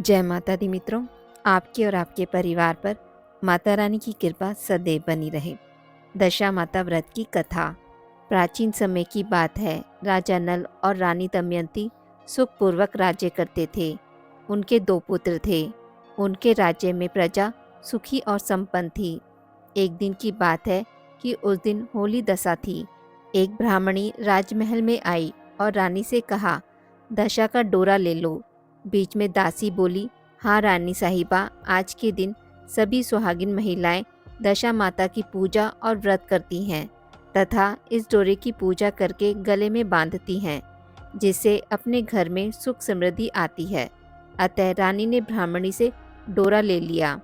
जय माता दी मित्रों, आपके और आपके परिवार पर माता रानी की कृपा सदैव बनी रहे। दशा माता व्रत की कथा। प्राचीन समय की बात है। राजा नल और रानी दमयंती सुखपूर्वक राज्य करते थे। उनके 2 पुत्र थे। उनके राज्य में प्रजा सुखी और संपन्न थी। एक दिन की बात है कि उस दिन होली दशा थी। एक ब्राह्मणी राजमहल में आई और रानी से कहा, दशा का डोरा ले लो। बीच में दासी बोली, हाँ रानी साहिबा, आज के दिन सभी सुहागिन महिलाएं दशा माता की पूजा और व्रत करती हैं तथा इस डोरे की पूजा करके गले में बांधती हैं, जिससे अपने घर में सुख समृद्धि आती है। अतः रानी ने ब्राह्मणी से डोरा ले लिया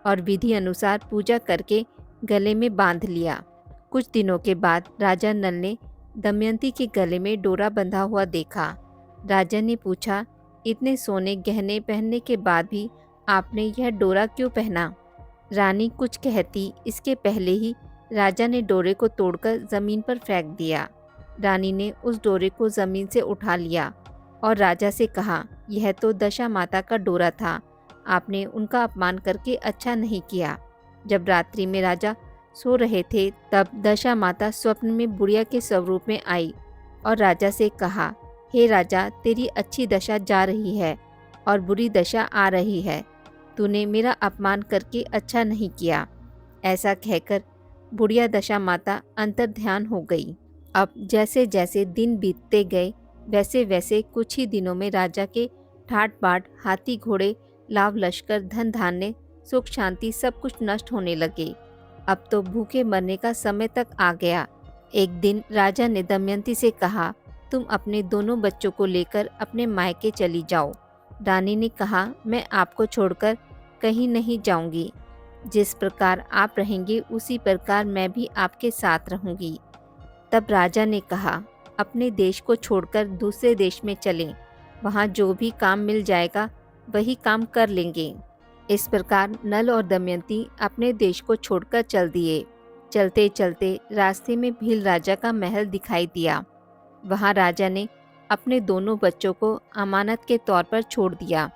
और विधि अनुसार पूजा करके गले में बांध लिया। कुछ दिनों के बाद राजा नल ने दमयंती के गले में डोरा बंधा हुआ देखा। राजा ने पूछा, इतने सोने गहने पहनने के बाद भी आपने यह डोरा क्यों पहना? रानी कुछ कहती इसके पहले ही राजा ने डोरे को तोड़कर ज़मीन पर फेंक दिया। रानी ने उस डोरे को ज़मीन से उठा लिया और राजा से कहा, यह तो दशा माता का डोरा था, आपने उनका अपमान करके अच्छा नहीं किया। जब रात्रि में राजा सो रहे थे तब दशा माता स्वप्न में बुढ़िया के स्वरूप में आई और राजा से कहा, हे राजा, तेरी अच्छी दशा जा रही है और बुरी दशा आ रही है। तूने मेरा अपमान करके अच्छा नहीं किया। ऐसा कहकर बुढ़िया दशा माता अंतर्ध्यान हो गई। अब जैसे जैसे दिन बीतते गए वैसे वैसे कुछ ही दिनों में राजा के ठाट बाट, हाथी घोड़े, लाव लश्कर, धन धान्य, सुख शांति सब कुछ नष्ट होने लगे। अब तो भूखे मरने का समय तक आ गया। एक दिन राजा ने दमयंती से कहा, तुम अपने दोनों बच्चों को लेकर अपने मायके चली जाओ। रानी ने कहा, मैं आपको छोड़कर कहीं नहीं जाऊंगी। जिस प्रकार आप रहेंगे उसी प्रकार मैं भी आपके साथ रहूंगी। तब राजा ने कहा, अपने देश को छोड़कर दूसरे देश में चलें, वहाँ जो भी काम मिल जाएगा वही काम कर लेंगे। इस प्रकार नल और दमयंती अपने देश को छोड़कर चल दिए। चलते चलते रास्ते में भील राजा का महल दिखाई दिया। वहाँ राजा ने अपने दोनों बच्चों को अमानत के तौर पर छोड़ दिया।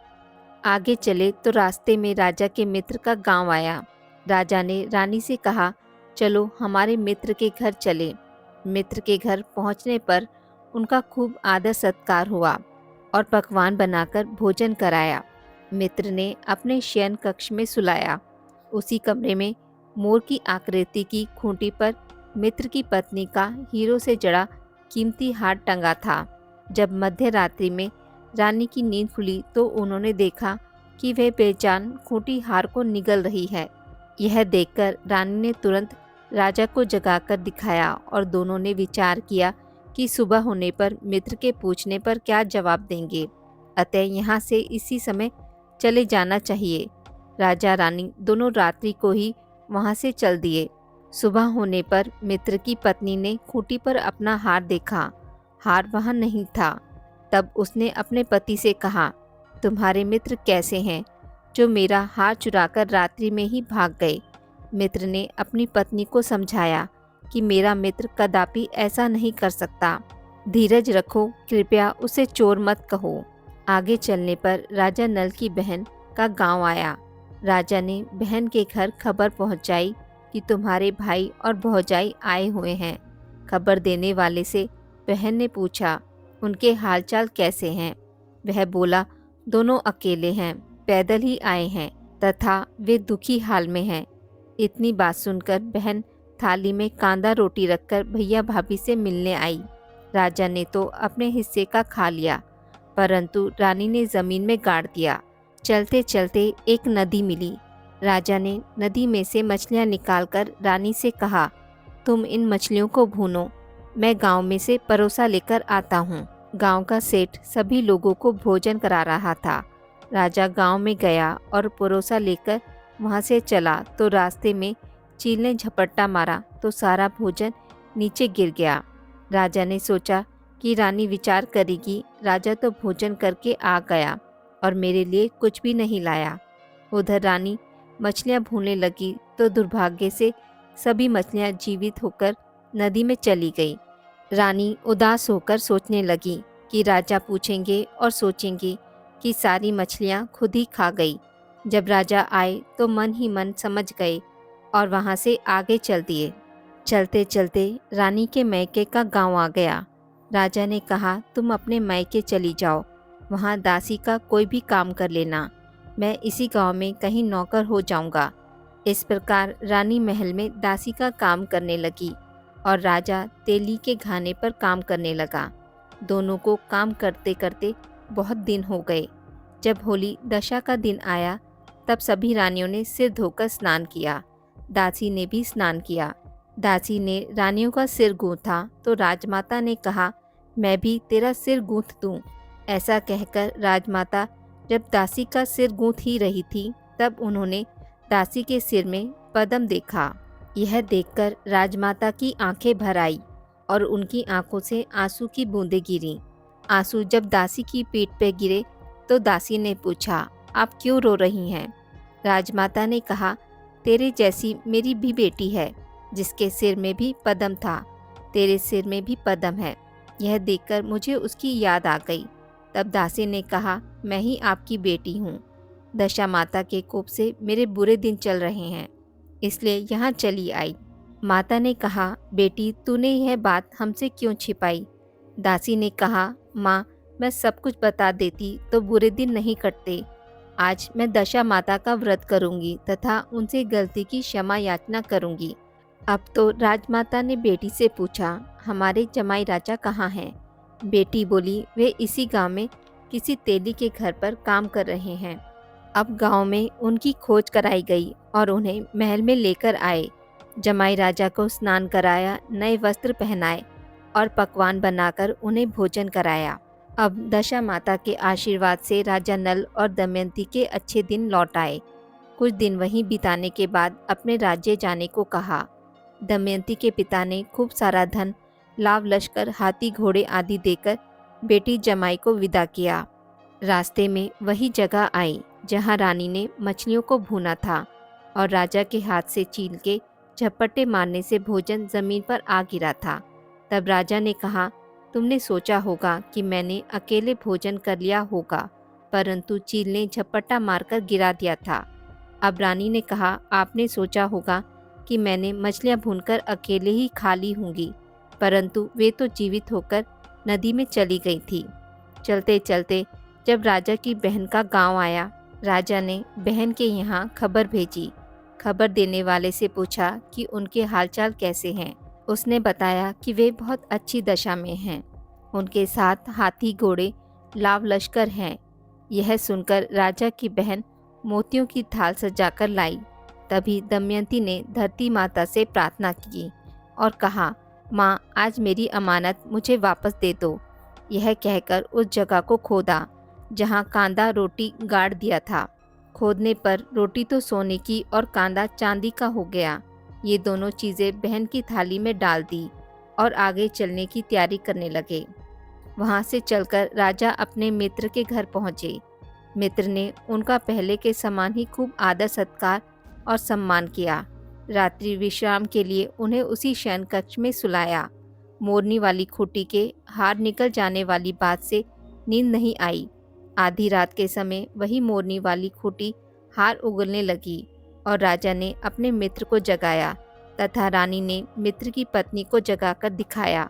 आगे चले तो रास्ते में राजा के मित्र का गांव आया। राजा ने रानी से कहा, चलो हमारे मित्र के घर चले। मित्र के घर पहुंचने पर उनका खूब आदर सत्कार हुआ और पकवान बनाकर भोजन कराया। मित्र ने अपने शयन कक्ष में सुलाया। उसी कमरे में मोर की आकृति की खूंटी पर मित्र की पत्नी का हीरो से जड़ा कीमती हार टंगा था। जब मध्य रात्रि में रानी की नींद खुली तो उन्होंने देखा कि वह बेजान खूंटी हार को निगल रही है। यह देखकर रानी ने तुरंत राजा को जगाकर दिखाया और दोनों ने विचार किया कि सुबह होने पर मित्र के पूछने पर क्या जवाब देंगे। अतः यहाँ से इसी समय चले जाना चाहिए। राजा रानी दोनों रात्रि को ही वहाँ से चल दिए। सुबह होने पर मित्र की पत्नी ने खूंटी पर अपना हार देखा। हार वहाँ नहीं था। तब उसने अपने पति से कहा, तुम्हारे मित्र कैसे हैं जो मेरा हार चुराकर रात्रि में ही भाग गए? मित्र ने अपनी पत्नी को समझाया कि मेरा मित्र कदापि ऐसा नहीं कर सकता। धीरज रखो, कृपया उसे चोर मत कहो। आगे चलने पर राजा नल की बहन का गांव आया। राजा ने बहन के घर खबर पहुंचाई कि तुम्हारे भाई और भौजाई आए हुए हैं। खबर देने वाले से बहन ने पूछा, उनके हालचाल कैसे हैं? वह बोला, दोनों अकेले हैं, पैदल ही आए हैं तथा वे दुखी हाल में हैं। इतनी बात सुनकर बहन थाली में कांदा रोटी रखकर भैया भाभी से मिलने आई। राजा ने तो अपने हिस्से का खा लिया, परंतु रानी ने जमीन में गाड़ दिया। चलते चलते एक नदी मिली। राजा ने नदी में से मछलियाँ निकालकर रानी से कहा, तुम इन मछलियों को भूनो, मैं गांव में से परोसा लेकर आता हूँ। गांव का सेठ सभी लोगों को भोजन करा रहा था। राजा गांव में गया और परोसा लेकर वहाँ से चला तो रास्ते में चील ने झपट्टा मारा तो सारा भोजन नीचे गिर गया। राजा ने सोचा कि रानी विचार करेगी, राजा तो भोजन करके आ गया और मेरे लिए कुछ भी नहीं लाया। उधर रानी मछलियाँ भूनने लगी तो दुर्भाग्य से सभी मछलियाँ जीवित होकर नदी में चली गई। रानी उदास होकर सोचने लगी कि राजा पूछेंगे और सोचेंगे कि सारी मछलियाँ खुद ही खा गई। जब राजा आए तो मन ही मन समझ गए और वहाँ से आगे चल दिए। चलते चलते रानी के मैके का गांव आ गया। राजा ने कहा, तुम अपने मैके चली जाओ, वहाँ दासी का कोई भी काम कर लेना, मैं इसी गांव में कहीं नौकर हो जाऊंगा। इस प्रकार रानी महल में दासी का काम करने लगी और राजा तेली के घाने पर काम करने लगा। दोनों को काम करते करते बहुत दिन हो गए। जब होली दशा का दिन आया तब सभी रानियों ने सिर धोकर स्नान किया। दासी ने भी स्नान किया। दासी ने रानियों का सिर गूंथा तो राजमाता ने कहा, मैं भी तेरा सिर गूंथ दूं। ऐसा कहकर राजमाता जब दासी का सिर गूंथ ही रही थी तब उन्होंने दासी के सिर में पद्म देखा। यह देखकर राजमाता की आंखें भर आई और उनकी आंखों से आंसू की बूंदें गिरीं। आंसू जब दासी की पीठ पर गिरे तो दासी ने पूछा, आप क्यों रो रही हैं? राजमाता ने कहा, तेरे जैसी मेरी भी बेटी है जिसके सिर में भी पद्म था, तेरे सिर में भी पद्म है। यह देखकर मुझे उसकी याद आ गई। तब दासी ने कहा, मैं ही आपकी बेटी हूँ। दशा माता के कोप से मेरे बुरे दिन चल रहे हैं, इसलिए यहाँ चली आई। माता ने कहा, बेटी तूने यह बात हमसे क्यों छिपाई? दासी ने कहा, माँ मैं सब कुछ बता देती तो बुरे दिन नहीं कटते। आज मैं दशा माता का व्रत करूंगी तथा उनसे गलती की क्षमा याचना करूंगी। अब तो राजमाता ने बेटी से पूछा, हमारे जमाई राजा कहाँ हैं? बेटी बोली, वे इसी गांव में किसी तेली के घर पर काम कर रहे हैं। अब गांव में उनकी खोज कराई गई और उन्हें महल में लेकर आए। जमाई राजा को स्नान कराया, नए वस्त्र पहनाए और पकवान बनाकर उन्हें भोजन कराया। अब दशा माता के आशीर्वाद से राजा नल और दमयंती के अच्छे दिन लौट आए। कुछ दिन वहीं बिताने के बाद अपने राज्य जाने को कहा। दमयंती के पिता ने खूब सारा धन, लाव लश्कर, हाथी घोड़े आदि देकर बेटी जमाई को विदा किया। रास्ते में वही जगह आई जहाँ रानी ने मछलियों को भूना था और राजा के हाथ से छील के झपट्टे मारने से भोजन जमीन पर आ गिरा था। तब राजा ने कहा, तुमने सोचा होगा कि मैंने अकेले भोजन कर लिया होगा, परंतु चील ने झपट्टा मारकर गिरा दिया था। अब रानी ने कहा, आपने सोचा होगा कि मैंने मछलियाँ भूनकर अकेले ही खा ली होंगी, परंतु वे तो जीवित होकर नदी में चली गई थी। चलते चलते जब राजा की बहन का गांव आया, राजा ने बहन के यहाँ खबर भेजी। खबर देने वाले से पूछा कि उनके हालचाल कैसे हैं। उसने बताया कि वे बहुत अच्छी दशा में हैं। उनके साथ हाथी घोड़े लाव लश्कर हैं। यह सुनकर राजा की बहन मोतियों की थाल सजाकर लाई। तभी दमयंती ने धरती माता से प्रार्थना की और कहा, माँ आज मेरी अमानत मुझे वापस दे दो। यह कहकर उस जगह को खोदा जहाँ कांदा रोटी गाड़ दिया था। खोदने पर रोटी तो सोने की और कांदा चांदी का हो गया। ये दोनों चीज़ें बहन की थाली में डाल दी और आगे चलने की तैयारी करने लगे। वहाँ से चलकर राजा अपने मित्र के घर पहुँचे। मित्र ने उनका पहले के समान ही खूब आदर सत्कार और सम्मान किया। रात्रि विश्राम के लिए उन्हें उसी शयन कक्ष में सुलाया। मोरनी वाली खूंटी के हार निकल जाने वाली बात से नींद नहीं आई। आधी रात के समय वही मोरनी वाली खूंटी हार उगलने लगी और राजा ने अपने मित्र को जगाया तथा रानी ने मित्र की पत्नी को जगाकर दिखाया,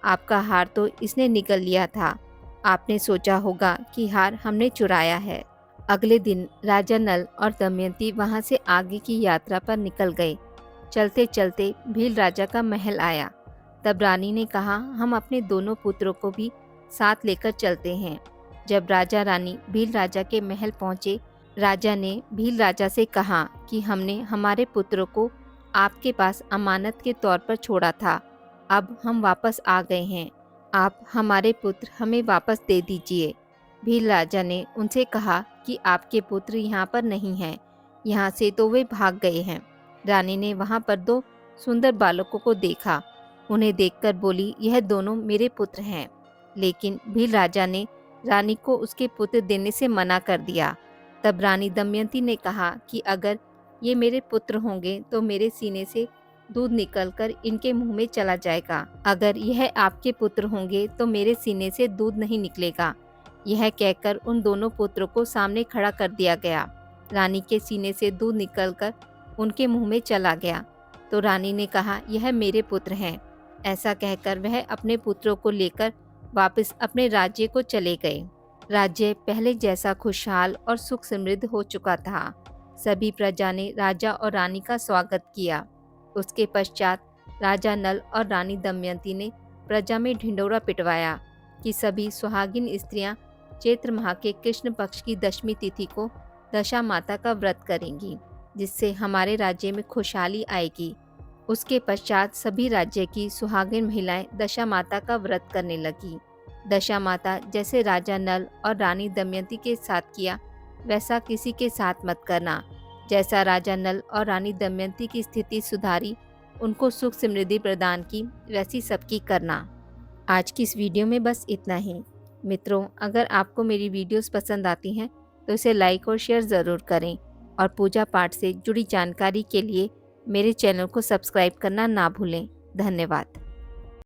आपका हार तो इसने निगल लिया था। आपने सोचा होगा कि हार हमने चुराया है। अगले दिन राजा नल और दमयंती वहां से आगे की यात्रा पर निकल गए। चलते चलते भील राजा का महल आया। तब रानी ने कहा, हम अपने दोनों पुत्रों को भी साथ लेकर चलते हैं। जब राजा रानी भील राजा के महल पहुंचे, राजा ने भील राजा से कहा कि हमने हमारे पुत्रों को आपके पास अमानत के तौर पर छोड़ा था, अब हम वापस आ गए हैं, आप हमारे पुत्र हमें वापस दे दीजिए। भील राजा ने उनसे कहा कि आपके पुत्र यहाँ पर नहीं हैं, यहाँ से तो वे भाग गए हैं। रानी ने वहाँ पर दो सुंदर बालकों को देखा। उन्हें देखकर बोली, यह दोनों मेरे पुत्र हैं। लेकिन भील राजा ने रानी को उसके पुत्र देने से मना कर दिया। तब रानी दमयंती ने कहा कि अगर ये मेरे पुत्र होंगे तो मेरे सीने से दूध निकलकर इनके मुंह में चला जाएगा, अगर यह आपके पुत्र होंगे तो मेरे सीने से दूध नहीं निकलेगा, यह कहकर उन दोनों पुत्रों को सामने खड़ा कर दिया गया। रानी के सीने से दूध निकलकर उनके मुंह में चला गया तो रानी ने कहा, यह मेरे पुत्र हैं। ऐसा कहकर वह अपने पुत्रों को लेकर वापस अपने राज्य को चले गए। राज्य पहले जैसा खुशहाल और सुख समृद्ध हो चुका था। सभी प्रजा ने राजा और रानी का स्वागत किया। उसके पश्चात राजा नल और रानी दमयंती ने प्रजा में ढिंढोरा पिटवाया कि सभी सुहागिन स्त्रियां चैत्र माह के कृष्ण पक्ष की दशमी तिथि को दशा माता का व्रत करेंगी, जिससे हमारे राज्य में खुशहाली आएगी। उसके पश्चात सभी राज्य की सुहागिन महिलाएं दशा माता का व्रत करने लगी। दशा माता जैसे राजा नल और रानी दमयंती के साथ किया, वैसा किसी के साथ मत करना। जैसा राजा नल और रानी दमयंती की स्थिति सुधारी, उनको सुख समृद्धि प्रदान की, वैसी सबकी करना। आज की इस वीडियो में बस इतना ही। मित्रों, अगर आपको मेरी वीडियोस पसंद आती हैं तो इसे लाइक और शेयर ज़रूर करें और पूजा पाठ से जुड़ी जानकारी के लिए मेरे चैनल को सब्सक्राइब करना ना भूलें। धन्यवाद।